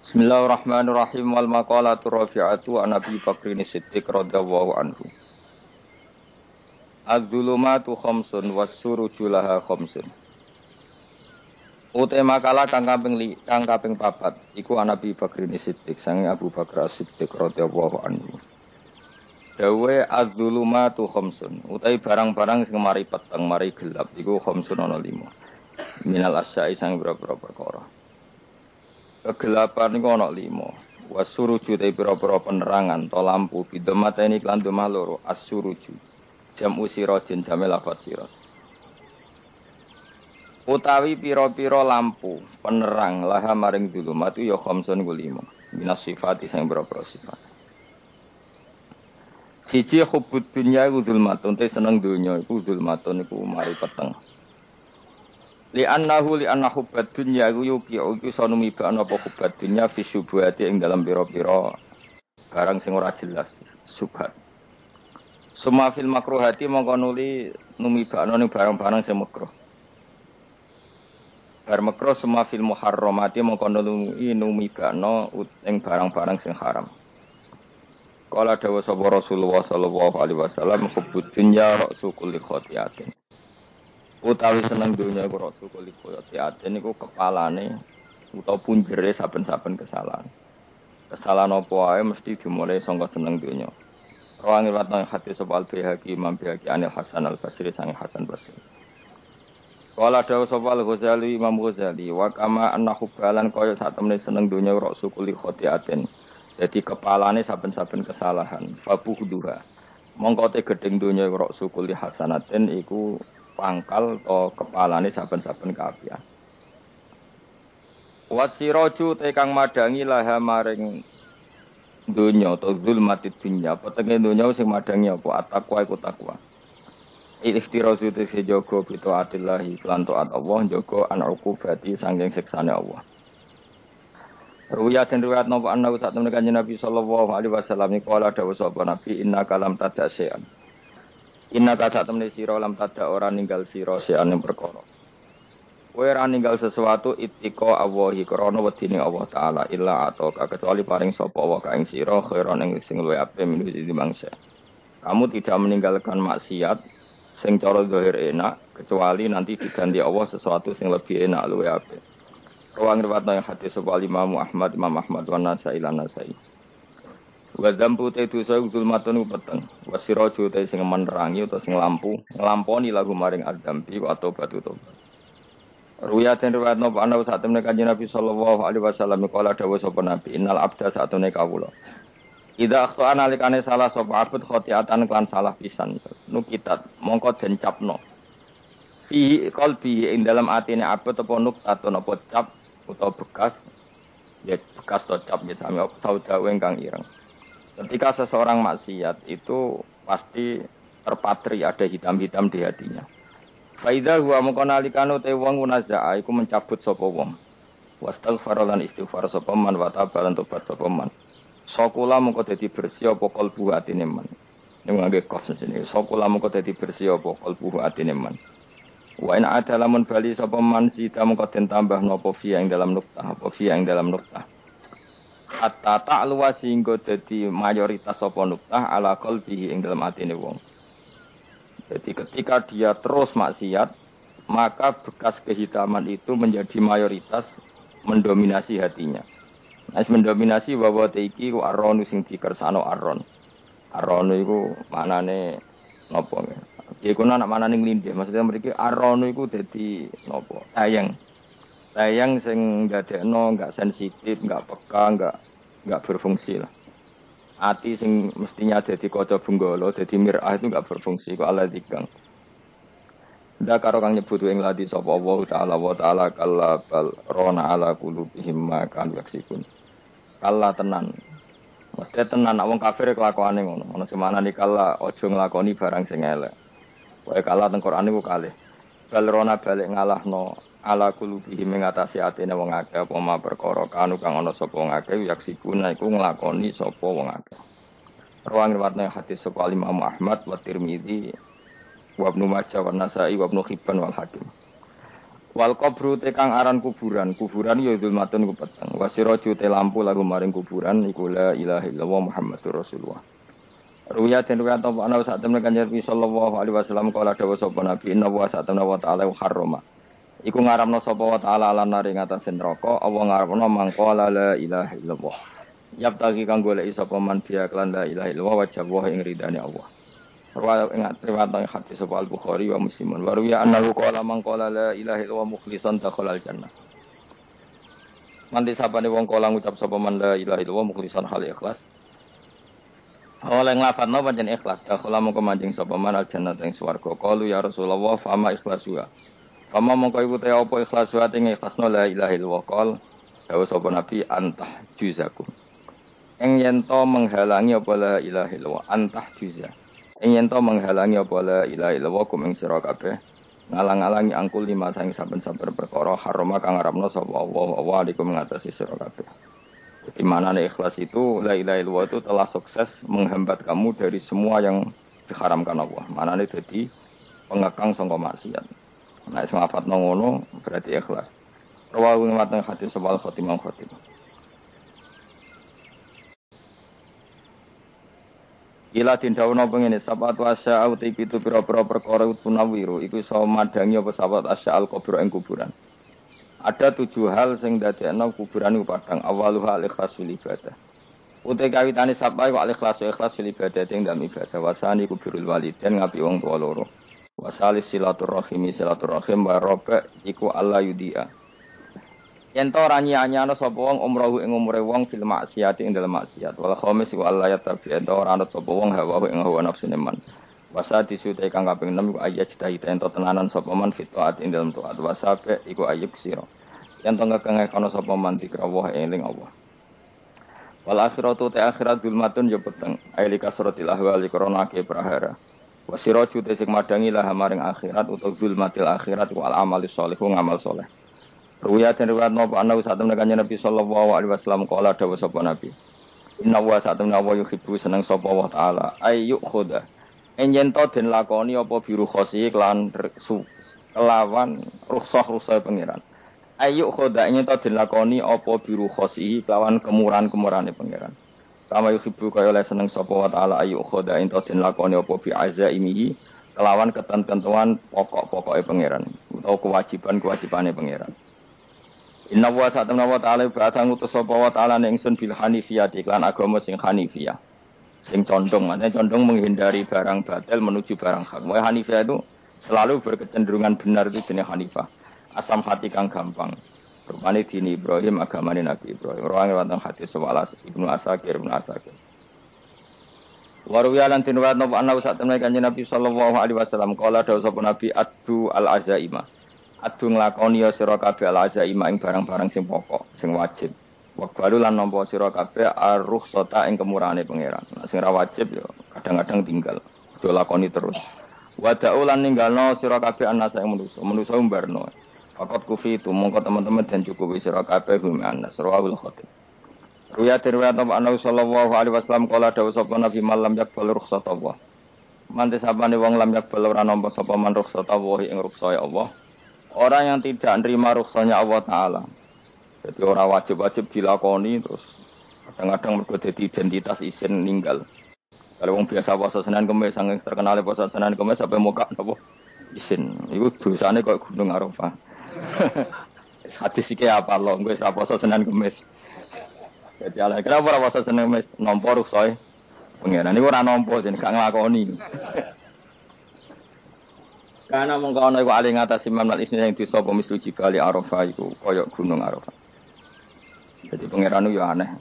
Bismillahirrahmanirrahim wal maqalatu rafi'atu an Abi Bakrin Siddiq radhiyallahu anhu. Az-zulumatu khamsun was-suruju laha khamsun. Ute makalah kang kaping papat iku an Abi Bakrin Siddiq sange Abu Bakar Siddiq radhiyallahu anhu. Dawe az-zulumatu khamsun. Utai barang-barang sing mari peteng mari gelap iku khamsun ana lima. Minal asya'i sang boro-boro perkara. Kegelapan iku ana lima. Wasuruju te pira-pira penerangan to lampu bidemate ini klan domah loro as-suruju. Jam usirojin jame lafat sirot. Utawi pira-pira lampu penerang laha maring dulumat ya khamsun ku lima. Minas sifat sing pira-pira sifat. Siji hubbud dunya iku zulmatun te seneng donya iku zulmatun iku mari peteng. Li anna hubbad dunya iku iku sanumi ba ana apa hubbad dunya fi syubhati ing dalam pira-pira barang sing ora jelas subhat. Suma fil makruhati mongko nuli numibakno ning barang-barang sing makruh. Bar makruh suma fil muharramati mongko nuli numibakno ing barang-barang sing haram. Kala dawuh sapa Rasulullah sallallahu alaihi wasallam hubbud dunya ra'su kulli khati'atin. Utawi seneng dunya iku ra'su kulli khati'atin iku kepalane utawa punjere saben-saben kesalahan. Kesalahan apa wae mesti dimulai saka seneng dunya. Rawang riwayat nang hadis sapa al-Baihaqi Imam Baihaqi Anil Hasan al-Basri sang Hasan Basri. Kala dawuh sapa al-Ghazali Imam Ghazali wa kama annahu balan kaya sak temene seneng donya rasul kuli khotiaten. Jadi kepalane saben-saben kesalahan. Fabuhduha. Mongko te gedeng donya rasul kuli hasanaten iku pangkal to kepalane saben-saben kaapian. Wasiraju te kang madangi laha maring dunya atau zulmatid dunya petenge dunya sing madangi apa at-taqwa iku takwa ikhtirazu te sejogo bito atillahi lan taat Allah njogo an uqubati sanging siksane Allah. Ruwiyat den riwayat napa ana sak temene kanjeng Nabi sallallahu alaihi wasallam niku ala dawuh sapa Nabi inna kalam tadasean inna ka sak temene sira lam tada ora ninggal sira sean ing perkara. Kowe ora ninggal sesuatu itiko Allahi krana wedine Allah taala illa ataka kecuali paring sapa wa ka ing sira khairon ing sing luwih apik minuti dimangsa. Kamu tidak meninggalkan maksiat sing cara zahir enak kecuali nanti diganti Allah sesuatu sing lebih enak luwih apik. Rawang riwayat nang hadis sapa Imam Ahmad wa Nasai lan Nasai. Wa dzambu te dosa zulmatun peteng. Wasiraju te sing menerangi utawa sing lampu nglamponi lagu maring adzambi wa tobat tobat. Ruya den riwayat napa ana sak temene Kanjeng Nabi sallallahu alaihi wasallam kala dawuh sapa Nabi innal abda satune kawula. Idza akhtana alikane salah sapa abd khotiatan kan salah pisan nukitat mongko den capno. Fi qalbi ing dalam atine abd apa nuktatun apa cap utawa bekas ya bekas to cap ya sami saudawe ingkang ireng. Ketika seseorang maksiat itu pasti terpatri ada hitam-hitam di hatinya. Faidha huwa mongko nalikane te wong munazaa iku mencabut sapa wong. Wastaghfar lan istighfar sapa man wa tabalan tobat sapa man. Sakula mongko dadi bersih apa kalbu atine man. Ning ngangge kos sini. Sakula mongko dadi bersih apa kalbu atine man. Wa in ada lamun bali sapa man sita mongko den tambah napa fiya ing dalam nuktah apa fiya ing dalam nuktah. Hatta ta'luwa singgo dadi mayoritas sapa nuktah ala qalbihi ing dalam atine wong. Jadi ketika dia terus maksiat, maka bekas kehitaman itu menjadi mayoritas mendominasi hatinya. Nah, mendominasi bahwa teiki ku arronu sing dikersano arron. Arronu iku manane napa nggih. Iku anak manane nglindih. Maksudnya mriki arronu iku dadi napa? Tayang. Tayang sing ndadekno enggak sensitif, enggak peka, enggak berfungsi lah. Ati sing mestinya jadi kaca benggala, jadi mir'ah itu enggak berfungsi kok ala dikang. Ndak karo kang nyebut ing ladi sapa Allah taala wa taala kalla bal rona ala qulubihim ma kan yaksibun. Kalla tenan. Mesti tenan nek wong kafir kelakuane ngono. Ono semana nih kalla aja nglakoni barang sing elek. Wae kalla teng Quran niku kalih. Bal rona balik ngalahno ala qulubihim ngatasi atine wong akeh apa ma perkara kanu kang ana sapa wong akeh yaksibun iku nglakoni sapa wong akeh. Rawang riwayat hadis sapa Imam Ahmad wa Tirmizi wa Ibnu Majah wa Nasa'i wa Ibnu Hibban wal Hakim. Wal qabru te kang aran kuburan, kuburan ya zulmatun ku peteng. Wasiraju te lampu lagu maring kuburan iku la ilaha illallah Muhammadur Rasulullah. Ruya den ruya ta ana sak temen kanjeng Nabi sallallahu alaihi wasallam kala dawuh sapa Nabi inna wa sa'atana wa ta'ala harrama. Iku ngaramno sapa wa ta'ala lan nari ngatasen neraka apa ngaramno mangko la ilaha illallah. Yap tagi kang golek sapa man biya kelan la ilaha illallah wajah wa ing ridane Allah. Rawa ingat riwayat hadis sapa Al-Bukhari wa Muslimun. Wa ruya annahu qala man qala la ilaha illallah mukhlishan dakhalal jannah. Nanti sapane wong kala ngucap sapa man la ilaha illallah mukhlishan hal ikhlas. Oleh nglafadzno pancen ikhlas, dakhala mongko manjing sapa man al jannah ing swarga. Qalu ya Rasulullah fama ikhlasu. Fama mongko iku te apa ikhlasu ing ikhlasno la ilaha illallah qol. Dawuh sapa Nabi antah juzakum. Ing yen to menghalangi apa la ilaha illallah antah juzah. Ing yen to menghalangi apa la ilaha illallah kum ing sira kabeh. Ngalang-alangi angkul lima saing saben-saben perkara harama kang ngarepno sapa Allah wa alaikum ngatasi sira kabeh. Di mana ikhlas itu, la ilaha illallah itu telah sukses menghambat kamu dari semua yang diharamkan Allah. Mana ini jadi pengekang sangka maksiat. Nah, sing lafadzno ngono berarti ikhlas. Rawahu ngatan hadis sebal khotimah khotimah. Ila dindawuna pengene sabatu asya uti pitu pira-pira perkara tunawiru iku iso madangi apa sahabat asya al-kubur ing kuburan. Ada 7 hal sing dadekno kuburan iku padang. Awaluha al-ikhlas fil ibadah. Utek kawitane sapa iku al-ikhlas fil ibadah ing dalem ibadah. Wasani kubirul walidain ngapi wong tuwa loro. Wasalis silaturrahim wa roba iku alla yudia. Yen to ora nyanyano sapa wong umrohu ing umure wong fil maksiat ing dalem maksiat. Wal khamis iku alla yatabi ento ora ana sapa wong hawa ing hawa nafsune man. Wasa disute kang kaping 6 iku ayat cita-cita ento tenanan sapa man fitaat ing dalem taat. Wasabe iku ayub sira. Yen to ngekeng-ngekon sapa man dikrawuh eling Allah. Wal akhiratu ta akhirat zulmatun ya peteng. Aili kasratil ahwali korona ke prahara. Wasiraju te sing madangi lah maring akhirat utawa zulmatil akhirat wal amali sholih ngamal saleh. Ruya den riwayat napa ana satemene kanjeng Nabi sallallahu alaihi wasallam kala dawuh sapa Nabi. Inna wa satemene wa yuhibbu seneng sapa Allah taala ayu khoda. Enjen to den lakoni apa biru khosi kelawan rukhsah pengiran. Ayu khoda enjen to den lakoni apa biru khosi kelawan kemurahan-kemurahane pengiran. Kama yuhibbu kaya oleh seneng sapa wa taala ayu khoda ento den lakoni apa bi azaimihi kelawan ketentuan pokok-pokoke pengiran utawa kewajiban-kewajibane pengiran. Inna wa satamna wa ta'ala ba'atha ngutus sapa wa ta'ala ning sun bil hanifiyah iklan agama sing hanifiyah. Sing condong, maknanya condong menghindari barang batil menuju barang hak. Wa hanifiyah itu selalu berkecenderungan benar itu jenis hanifah. Asam hati kang gampang. Rupane dini Ibrahim agamane Nabi Ibrahim. Orang wonten hadis sewalas Ibnu Asakir. Waruya lan tinwat napa ana satamna kanjeng Nabi sallallahu alaihi wasallam kala dawuh sapa Nabi addu al azaima. Adu nglakoni ya sira kabeh al-azaima ing barang-barang sing pokok, sing wajib. Waqbalu lan nampa sira kabeh ar-rukhsata ing kemurahane pangeran. Nah, sing ora wajib ya kadang-kadang tinggal. Do lakoni terus. Wa da'ulan ninggalno sira kabeh anasa ing manusa umbarno. Fakot kufi itu mongko teman-teman dan cukupi sira kabeh hum anas rawul khatib. Ruya riwayat Nabi sallallahu alaihi wasallam kala dawuh sapa Nabi malam yakbal rukhsata Allah. Mante sapane wong lam yakbal ora nampa sapa man rukhsata Allah ing rukhsah Allah. Orang yang tidak menerima rukhsahnya Allah Ta'ala. Jadi orang wajib-wajib dilakoni terus kadang-kadang mergo dadi identitas isin ninggal. Kalau orang biasa puasa Senin Kamis saking terkenal puasa Senin Kamis sampai muka napa isin. Iku dosane kok gunung Arafah. Hadis iki apa lho gue puasa Senin Kamis. Jadi ala kenapa ora puasa Senin Kamis nampa rukhsah pengenan niku ora nampa jeneng gak nglakoni. Karena mengkono iku ali ngatasi mamlal isni sing disapa mislu jibali Arafah iku kaya gunung Arafah. Jadi pangeran yo aneh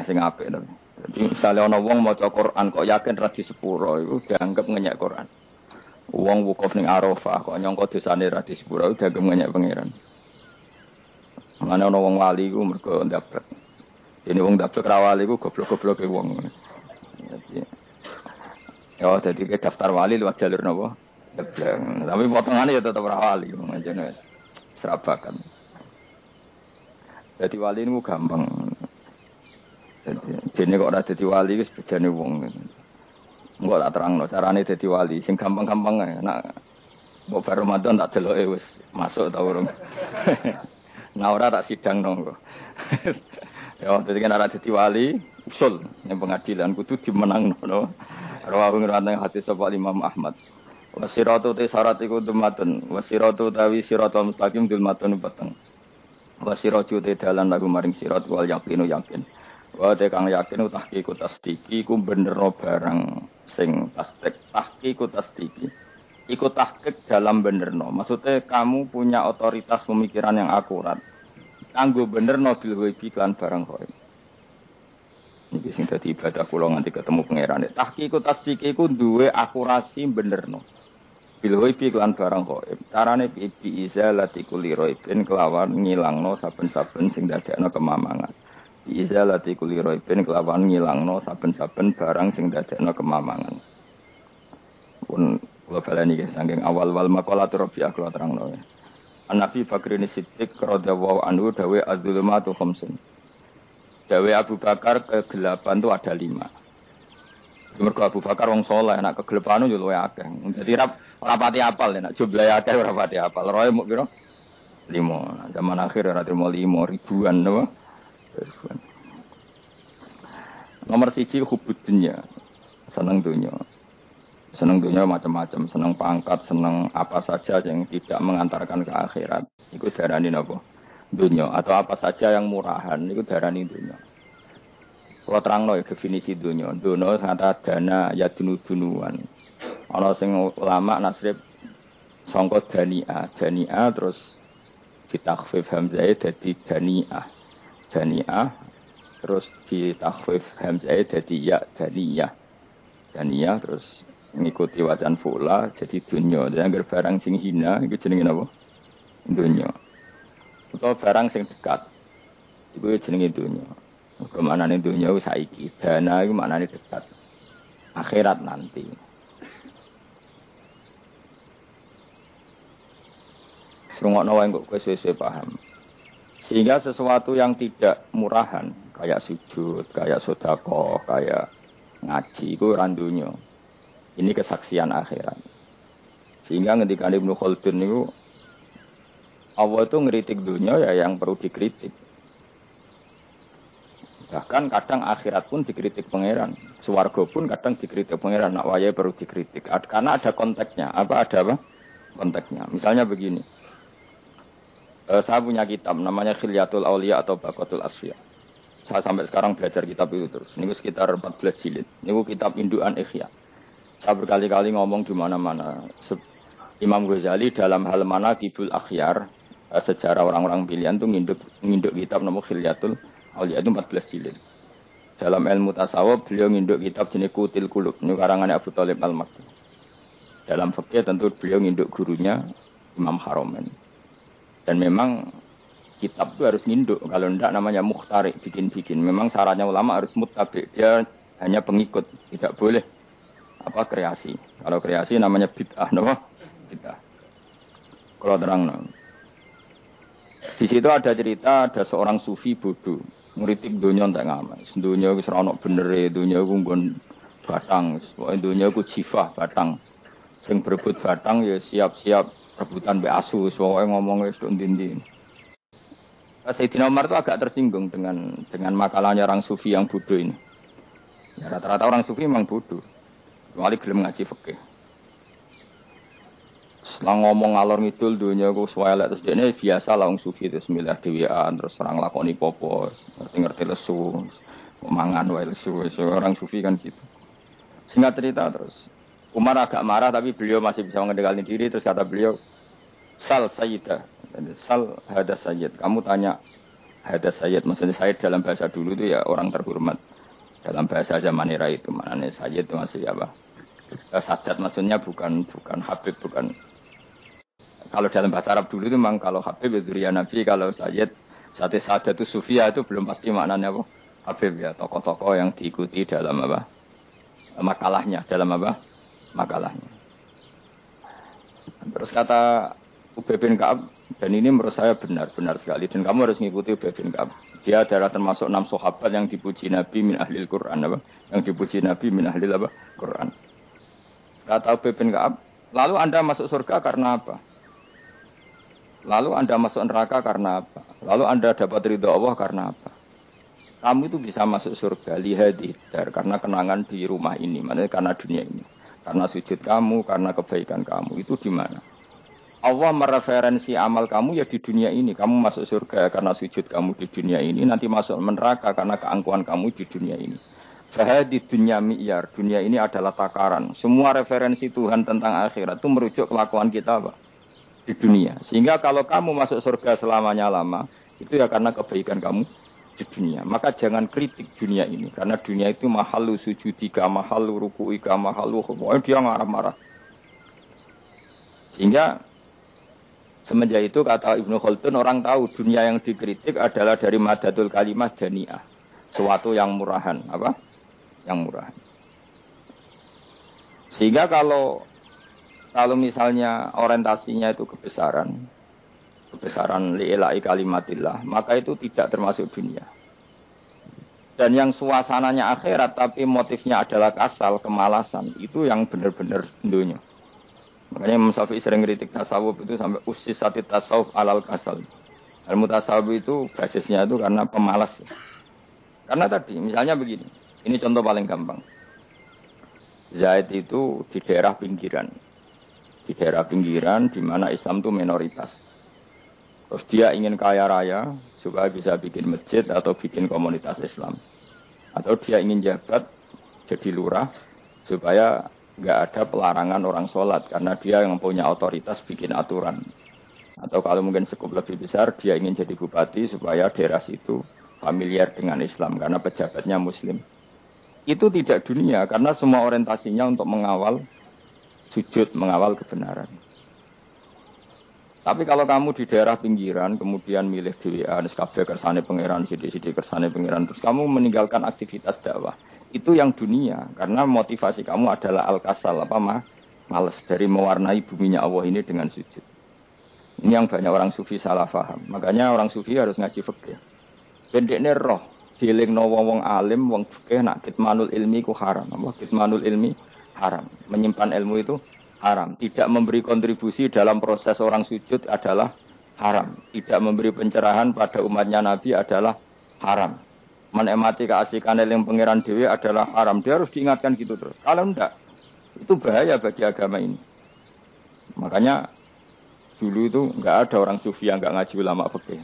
sing apik to. Jadi misale ana wong maca Quran kok yakin ra di sepuro iku dianggap ngenyek Quran. Wong wukuf ning Arafah kok nyangka dosane ra di sepuro dianggap ngenyek pangeran. Mane ana wong wali iku mergo ndablek. Dene wong ndablek ra wali iku goblok-gobloke wong. Jadi daftar wali lewat jalur napa? Tapi potongannya ya tetap wali, macamnya serabakan. Jadi wali ini gampang. Jadi kok ada jadi wali itu sebejane wong. Enggak tak terang no. Caranya jadi wali, sing gampang-gampang ya. Nak Mbok bar Ramadan tak deloke wis masuk ta urung. Nah ora tak sidang nongko. Ya dadi kan ora dadi wali usul ning pengadilan kudu dimenangno no. Rawahu ngrawat hadis sapa Imam Ahmad. Wasiratu te syarat iku dumatun. Wasiratu tawi siratal mustaqim dumatun peteng. Wasiratu te dalan lagu maring sirat wal yaqinu yakin. Wa te kang yakin tahqiqu tasdiki ku bener barang sing tasdik tahqiqu tasdiki. Iku tahqiq dalam benerno. Maksudnya kamu punya otoritas pemikiran yang akurat. Kanggo benerno bil ghaibi kan barang ghaib. Iki sing dadi ibadah kula nganti ketemu pangeran. Tahqiqu tasdiki ku duwe akurasi benerno. Bil ghaibi lan barang ghaib. Carane bi izalati kulli ghaibin kelawan ngilangno saben-saben sing dadekno kemamangan. Bi izalati kulli ghaibin kelawan ngilangno saben-saben barang sing dadekno kemamangan. Pun kula baleni nggih saking awal-awal makalah Rabi'ah kula terangno. An-Nabi Bakrin Siddiq radhiyallahu anhu dawe az-zulumatu khamsun. Dawe Abu Bakar kegelapan itu ada 5. Mergo Abu Bakar wong saleh, nek kegelapan yo luwih akeh. Dadi ora pati apal nek jumlahe akeh ora pati apal. Roe muk pira? 5. Zaman akhir ora trimo 5 ribuan napa? Ribuan. Nomor 1 hubud dunya. Seneng dunya. Seneng dunia macam-macam, seneng pangkat, seneng apa saja yang tidak mengantarkan ke akhirat. Itu darani napa? Dunia atau apa saja yang murahan itu darani dunia. Kalau terangno definisi dunia, dunia kata dana ya dunuan. Ana sing ulama nasrib sangka dania terus ditakhfif hamzah dadi daniah terus ditakhfif hamzah dadi ya daniyah terus ngikuti wajan fula jadi dunya. Jadi barang sing hina itu jenenge apa? Dunya. Utawa barang sing dekat iku jenenge dunya. Kemanane dunya wis saiki. Dana iku maknane dekat. Akhirat nanti. Srungokno wae kok wis paham. Sehingga sesuatu yang tidak murahan kayak sujud, kayak sedekah, kayak ngaji iku ora dunya. Ini kesaksian akhirat. Sehingga ketika Ibnu Khaldun itu Allah itu ngeritik dunia ya yang perlu dikritik. Bahkan kadang akhirat pun dikritik pangeran. Swarga pun kadang dikritik pangeran. Nak waya perlu dikritik. Karena ada konteksnya. Ada apa? Konteksnya. Misalnya begini. Saya punya kitab namanya Khilyatul Auliya atau Baqatul Asfiya. Saya sampai sekarang belajar kitab itu terus. Ini sekitar 14 jilid. Ini kitab Induan Ikhya. Saya berkali-kali ngomong di mana-mana. Imam Ghazali dalam hal mana Kibul Akhyar, sejarah orang-orang pilihan itu nginduk kitab nama Khilyatul Auliya itu 14 jilid. Dalam ilmu tasawuf beliau nginduk kitab jenis Qutil Qulub, ini karangannya Abu Thalib Al-Makki. Dalam fikih tentu beliau nginduk gurunya Imam Haromen. Dan memang kitab itu harus nginduk, kalau tidak namanya mukhtarik, bikin-bikin. Memang syaratnya ulama harus muttabi, dia hanya pengikut, tidak boleh kreasi. Kalau kreasi namanya bid'ah, bid'ah. Kalau terang, di situ ada cerita ada seorang sufi bodoh, ngritik dunia tak ngamal. Dunia itu seronok bener, dunia itu nggon batang, dunia itu jifah batang. Sing berebut batang ya siap-siap rebutan be asu, soalnya ngomongnya sudah dinding. Sayyidina Umar itu agak tersinggung dengan makalahnya orang sufi yang bodoh ini. Ya, rata-rata orang sufi memang bodoh. Kecuali gelem ngaji fikih. Setelah ngomong ngalor ngidul dunia ku suwelek terus dene biasa lah wong sufi terus milih dhewean terus orang lakoni popo, ngerti lesu, mangan wae lesu, orang sufi kan gitu. Singkat cerita terus Umar agak marah tapi beliau masih bisa mengendalikan diri terus kata beliau sal sayyidah. Sal hada sayyid. Kamu tanya hada sayyid maksudnya sayyid dalam bahasa dulu itu ya orang terhormat. Dalam bahasa zaman era itu maknanya sayyid itu masih apa? Sadat maksudnya bukan habib, bukan. Kalau dalam bahasa Arab dulu itu memang kalau habib itu ya Nabi, kalau sayyid sadat itu sufia itu belum pasti maknanya apa? Habib ya, tokoh-tokoh yang diikuti dalam apa? Makalahnya, dalam apa? Makalahnya. Terus kata Ubay bin Ka'ab, dan ini menurut saya benar sekali dan kamu harus mengikuti Ubay bin Ka'ab. Dia adalah termasuk 6 sahabat yang dipuji Nabi min ahlil Quran apa? Yang dipuji Nabi min ahlil apa? Quran. Kata Ubay bin Ka'ab, Lalu Anda masuk surga karena apa? Lalu Anda masuk neraka karena apa? Lalu Anda dapat ridho Allah karena apa? Kamu itu bisa masuk surga lihadidar karena kenangan di rumah ini, maksudnya karena dunia ini. Karena sujud kamu, karena kebaikan kamu. Itu di mana? Allah mereferensi amal kamu ya di dunia ini. Kamu masuk surga karena sujud kamu di dunia ini. Nanti masuk neraka karena keangkuhan kamu di dunia ini. Fahadi dunia mi'yar. Dunia ini adalah takaran. Semua referensi Tuhan tentang akhirat itu merujuk kelakuan kita Pak, di dunia. Sehingga kalau kamu masuk surga selamanya lama, itu ya karena kebaikan kamu di dunia. Maka jangan kritik dunia ini. Karena dunia itu mahalu sujudika, mahalu ruku'ika, mahalu pokoknya dia marah-marah. Sehingga semenjak itu kata Ibnu Khaldun orang tahu dunia yang dikritik adalah dari madatul kalimah dani'ah. Suatu yang murahan. Apa? Yang murahan. Sehingga kalau misalnya orientasinya itu kebesaran li'ilai kalimatillah, maka itu tidak termasuk dunia. Dan yang suasananya akhirat tapi motifnya adalah kasal, kemalasan, itu yang benar-benar dunia. Makanya Imam Syafi'i sering kritik tasawuf itu sampai ussisati tasawuf alal kasal. Ilmu tasawuf itu basisnya itu karena pemalas. Karena tadi misalnya begini, ini contoh paling gampang. Zaid itu di daerah pinggiran. Di daerah pinggiran di mana Islam itu minoritas. Terus dia ingin kaya raya supaya bisa bikin masjid atau bikin komunitas Islam. Atau dia ingin jabat jadi lurah supaya nggak ada pelarangan orang sholat karena dia yang punya otoritas bikin aturan. Atau kalau mungkin skup lebih besar dia ingin jadi bupati supaya daerah situ familiar dengan Islam karena pejabatnya Muslim. Itu tidak dunia karena semua orientasinya untuk mengawal sujud, mengawal kebenaran. Tapi kalau kamu di daerah pinggiran, kemudian milih DWA, kabeh kersane pangeran, sidik-sidik kersane pangeran, terus kamu meninggalkan aktivitas dakwah. Itu yang dunia, karena motivasi kamu adalah al-kasal, males dari mewarnai buminya Allah ini dengan sujud. Ini yang banyak orang sufi salah paham. Makanya orang sufi harus ngaji fikih. Pendeknya roh, dilingno wong alim, wong fikih, nak kitmanul ilmi ku haram. Kitmanul ilmi haram. Menyimpan ilmu itu haram. Tidak memberi kontribusi dalam proses orang sujud adalah haram. Tidak memberi pencerahan pada umatnya Nabi adalah haram. Menikmati keasikan yang pangeran dewi adalah haram. Dia harus diingatkan gitu terus. Kalau enggak, itu bahaya bagi agama ini. Makanya dulu itu enggak ada orang sufi yang enggak ngaji ulama fikih.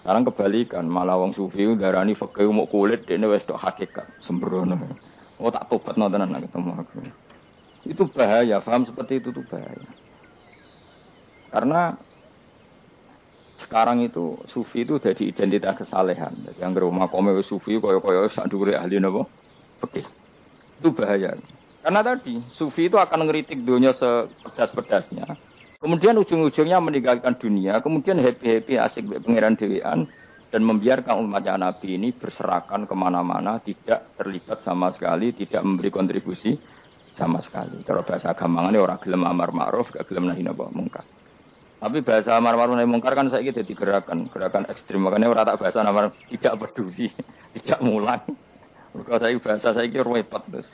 Sekarang kebalikan, malah wong sufi darani fikih mau kulit dene wis tok hakikat sembrono. Oh tak tobat nontonan ketemu aku. Itu bahaya, paham seperti itu tuh bahaya. Karena sekarang itu sufi itu jadi identitas kesalehan. Jadi yang rumah kome sufi koyo-koyo sak dhuwure ahli napa? Fikih. Itu bahaya. Karena tadi sufi itu akan ngeritik dunia sepedas-pedasnya. Kemudian ujung-ujungnya meninggalkan dunia, kemudian happy-happy asik pangeran dewean dan membiarkan umatnya Nabi ini berserakan kemana-mana, tidak terlibat sama sekali, tidak memberi kontribusi sama sekali. Kalau bahasa gampangane orang gelem amar ma'ruf, gak gelem nahi mungkar. Tapi bahasa amar ma'ruf nahi mungkar kan saiki dadi gerakan ekstrem. Makanya ora tak bahasa amar tidak peduli, tidak mulang. Kalau saya bahasa saiki repot terus.